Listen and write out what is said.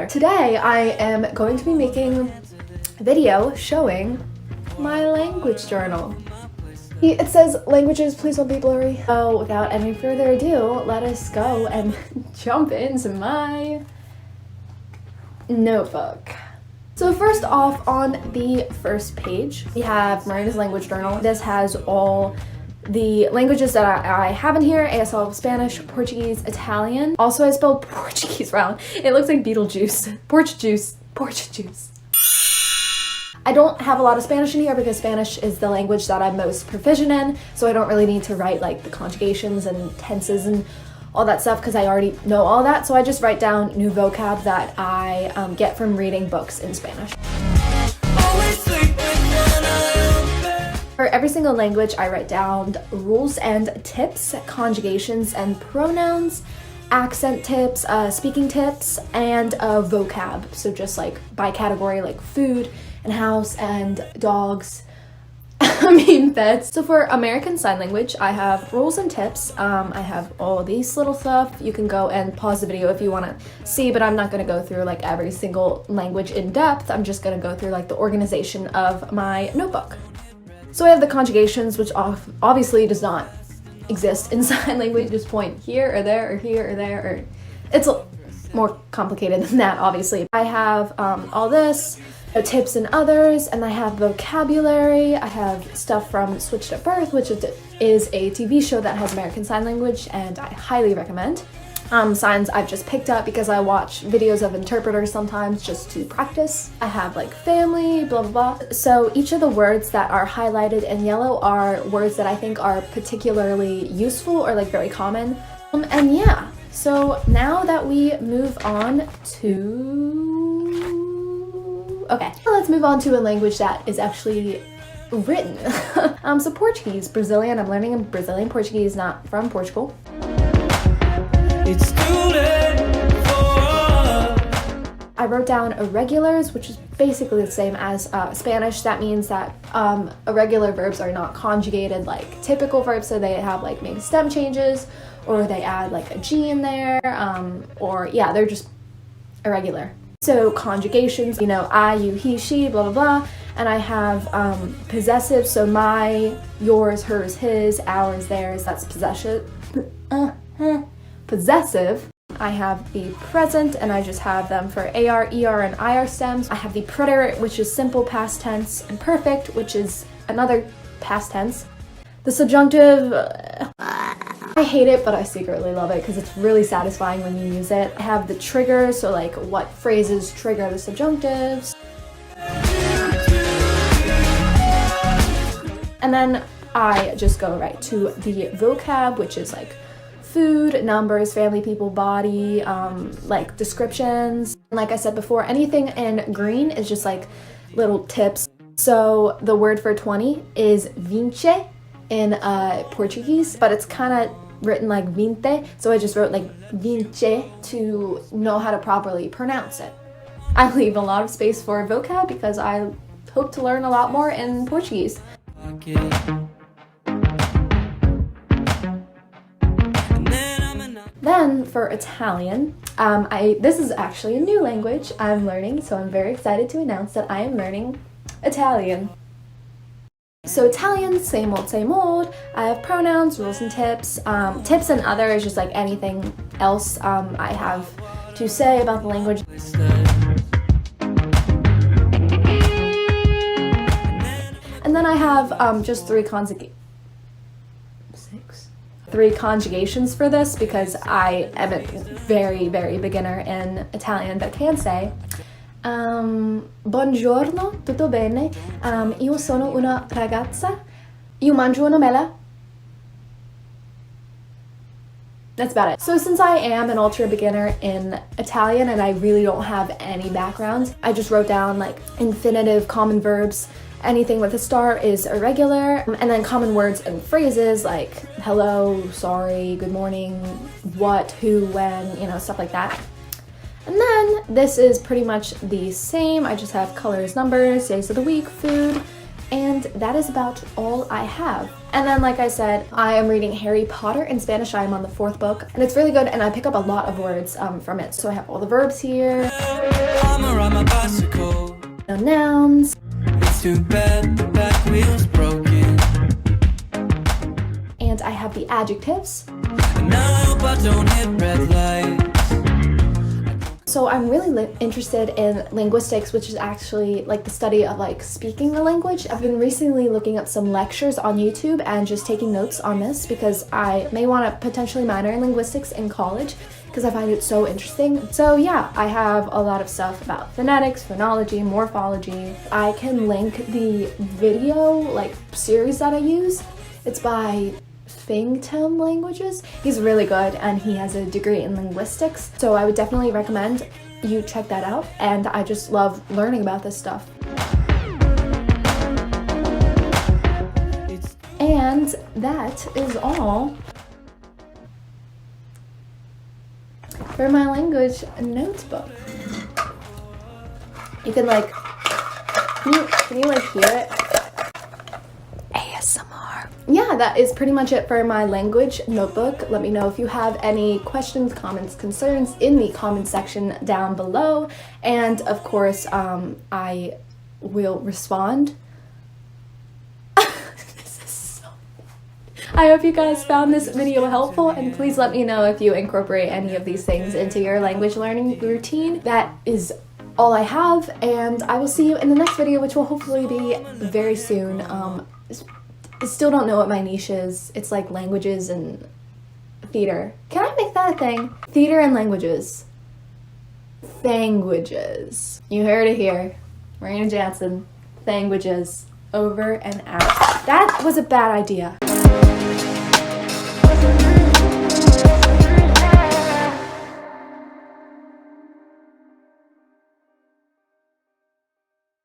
there. Today I am going to be making a video showing my language journal. It says, languages, please don't be blurry. So without any further ado, let us go and jump into my notebook. So first off, on the first page, we have Marina's language journal. This has all the languages that I have in here: ASL, Spanish, Portuguese, Italian. Also, I spelled Portuguese wrong. It looks like Beetlejuice. Portuguese. I don't have a lot of Spanish in here because Spanish is the language that I'm most proficient in, so I don't really need to write like the conjugations and tenses and all that stuff because I already know all that. So I just write down new vocab that I get from reading books in Spanish. For every single language, I write down rules and tips, conjugations and pronouns, accent tips, speaking tips, and vocab. So just like by category, like food and house and dogs. Pets. So for American Sign Language, I have rules and tips. I have all these little stuff. You can go and pause the video if you want to see, but I'm not going to go through like every single language in depth. I'm just going to go through like the organization of my notebook. So I have the conjugations, which obviously does not exist in sign language. Just point here or there or here or there, or it's more complicated than that, obviously. I have all this, tips and others, and I have vocabulary. I have stuff from Switched at Birth, which is a TV show that has American Sign Language, and I highly recommend. Signs I've just picked up because I watch videos of interpreters sometimes just to practice. I have like family, blah blah blah. So each of the words that are highlighted in yellow are words that I think are particularly useful or like very common. And yeah, so now that we move on to... Okay, let's move on to a language that is actually written. So Portuguese, Brazilian. I'm learning in Brazilian Portuguese, not from Portugal. It's too late for us. I wrote down irregulars, which is basically the same as Spanish. That means that irregular verbs are not conjugated like typical verbs, so they have like maybe stem changes, or they add like a G in there, or yeah, they're just irregular. So conjugations, you know, I, you, he, she, blah, blah, blah. And I have possessive, so my, yours, hers, his, ours, theirs, that's possessive. Possessive. I have the present, and I just have them for AR, ER, and IR stems. I have the preterite, which is simple past tense, and perfect, which is another past tense. The subjunctive, I hate it, but I secretly love it because it's really satisfying when you use it. I have the trigger, so like what phrases trigger the subjunctives. And then I just go right to the vocab, which is like food, numbers, family, people, body, like descriptions. Like I said before, anything in green is just like little tips. So the word for 20 is 20 in Portuguese, but it's kind of written like 20, so I just wrote like 20 to know how to properly pronounce it. I leave a lot of space for vocab because I hope to learn a lot more in Portuguese. Then for Italian, this is actually a new language I'm learning, so I'm very excited to announce that I am learning Italian. So Italian, same old. I have pronouns, rules and tips. Tips and other is just like anything else I have to say about the language. And then I have just three conjugations for this because I am a very, very beginner in Italian but can say buongiorno, tutto bene, io sono una ragazza, io mangio una mela. That's about it. So since I am an ultra beginner in Italian and I really don't have any background, I just wrote down like infinitive, common verbs. Anything with a star is irregular, and then common words and phrases like hello, sorry, good morning, what, who, when, you know, stuff like that. And then this is pretty much the same. I just have colors, numbers, days of the week, food, And that is about all I have. And then, like I said, I am reading Harry Potter in Spanish. I am on the 4th book, and it's really good, and I pick up a lot of words from it. So I have all the verbs here. No nouns. It's too bad the back wheel's broken. And I have the adjectives. Now, but don't hit red lights. So I'm really interested in linguistics, which is actually like the study of like speaking the language. I've been recently looking up some lectures on YouTube and just taking notes on this because I may want to potentially minor in linguistics in college because I find it so interesting. So yeah, I have a lot of stuff about phonetics, phonology, morphology. I can link the video like series that I use. It's by Fingtom Languages. He's really good and he has a degree in linguistics, so I would definitely recommend you check that out, and I just love learning about this stuff. And that is all for my language notebook. You can like, can you like hear it? ASMR. Yeah, that is pretty much it for my language notebook. Let me know if you have any questions, comments, concerns in the comment section down below. And of course, I will respond. This is so... I hope you guys found this video helpful, and please let me know if you incorporate any of these things into your language learning routine. That is all I have, and I will see you in the next video, which will hopefully be very soon. I still don't know what my niche is. It's like languages and theater. Can I make that a thing? Theater and languages. Thangwages. You heard it here. Marina Jansen. Thangwages. Over and out. That was a bad idea.